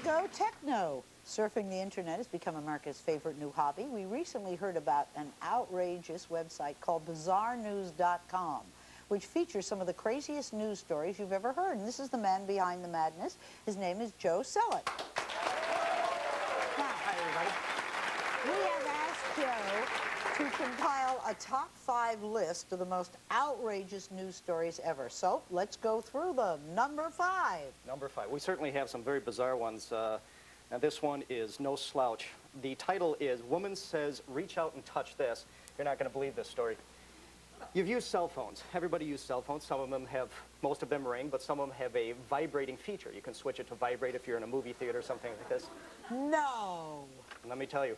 go techno. Surfing the internet has become America's favorite new hobby. We recently heard about an outrageous website called BizarreNews.com, which features some of the craziest news stories you've ever heard. And this is the man behind the madness. His name is Joe Selleck. Now, Hi, everybody. we have asked Joe to compile a top 5 list of the most outrageous news stories ever. So let's go through them. Number 5. Number 5. We certainly have some very bizarre ones. Now this one is no slouch. The title is, Woman Says Reach Out and Touch This. You're not going to believe this story. You've used cell phones. Everybody uses cell phones. Some of them have, most of them ring, but some of them have a vibrating feature. You can switch it to vibrate if you're in a movie theater or something like this. No. Let me tell you.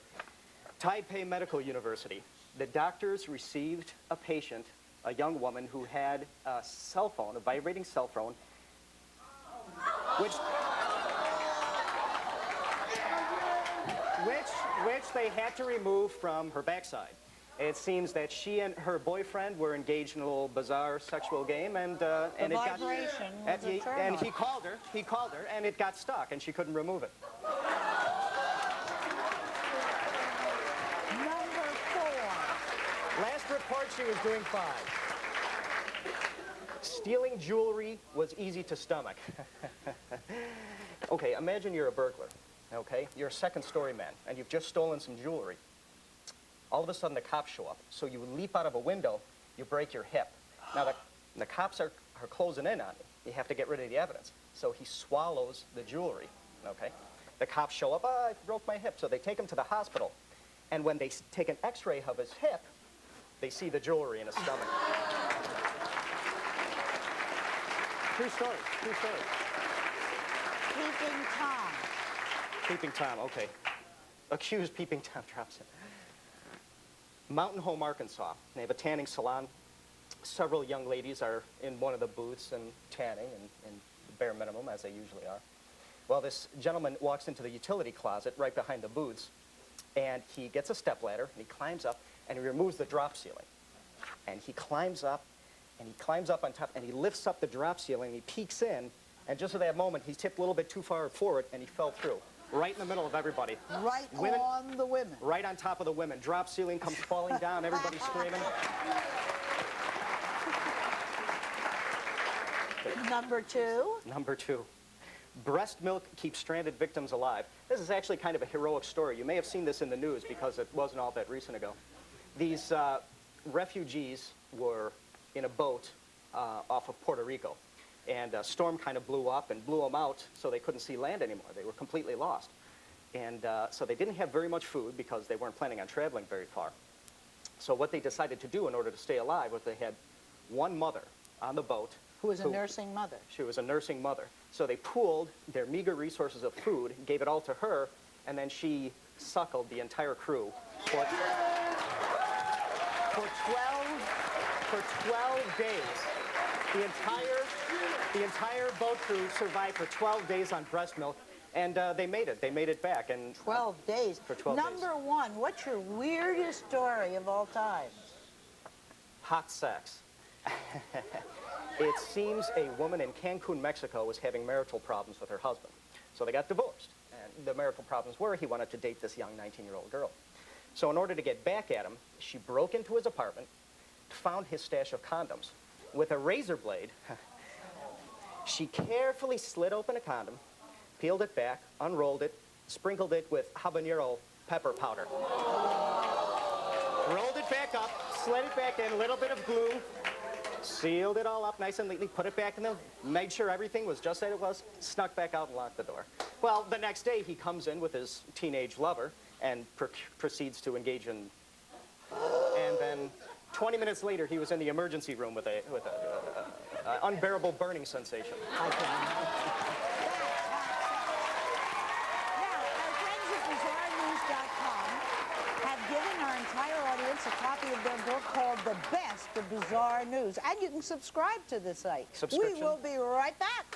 Taipei Medical University. The doctors received a patient, a young woman who had a cell phone, a vibrating cell phone, which they had to remove from her backside. It seems that she and her boyfriend were engaged in a little bizarre sexual game, and it got, and he called her, and it got stuck, and she couldn't remove it. Number 4. Last report, she was doing fine. Stealing jewelry was easy to stomach. Okay, imagine you're a burglar. Okay, you're a second-story man, and you've just stolen some jewelry. All of a sudden, the cops show up. So you leap out of a window, you break your hip. Now, the cops are closing in on you. You have to get rid of the evidence. So he swallows the jewelry, okay? The cops show up, I broke my hip. So they take him to the hospital. And when they take an x-ray of his hip, they see the jewelry in his stomach. True story, true story. Peeping Tom. Peeping Tom, okay. Accused Peeping Tom drops in. Mountain Home, Arkansas. They have a tanning salon. Several young ladies are in one of the booths and tanning, and bare minimum, as they usually are. Well, this gentleman walks into the utility closet right behind the booths, and he gets a stepladder, and he climbs up, and he removes the drop ceiling. And he climbs up, and he climbs up on top, and he lifts up the drop ceiling, and he peeks in, and just at that moment, he tipped a little bit too far forward, and he fell through. Right in the middle of everybody. Right on the women. Right on top of the women. Drop ceiling comes falling down, everybody's screaming. Number 2. Number 2. Breast milk keeps stranded victims alive. This is actually kind of a heroic story. You may have seen this in the news because it wasn't all that recent ago. These refugees were in a boat off of Puerto Rico. And a storm kind of blew up and blew them out, so they couldn't see land anymore. They were completely lost. And so they didn't have very much food because they weren't planning on traveling very far. So what they decided to do in order to stay alive was they had one mother on the boat. Who was a nursing mother. She was a nursing mother. So they pooled their meager resources of food, gave it all to her, and then she suckled the entire crew for 12 days. The entire boat crew survived for 12 days on breast milk, and they made it. They made it back. And 12 days. For 12 days. Number 1, what's your weirdest story of all time? Hot sex. It seems a woman in Cancun, Mexico was having marital problems with her husband. So they got divorced. And the marital problems were he wanted to date this young 19-year-old girl. So in order to get back at him, she broke into his apartment, found his stash of condoms. With a razor blade, she carefully slid open a condom, peeled it back, unrolled it, sprinkled it with habanero pepper powder. Rolled it back up, slid it back in, a little bit of glue, sealed it all up nice and neatly, put it back in the, made sure everything was just as it was, snuck back out and locked the door. Well, the next day he comes in with his teenage lover and proceeds to engage in, and then 20 minutes later, he was in the emergency room with an unbearable burning sensation. Now, our friends at BizarreNews.com have given our entire audience a copy of their book called The Best of Bizarre News. And you can subscribe to the site. Subscription. We will be right back.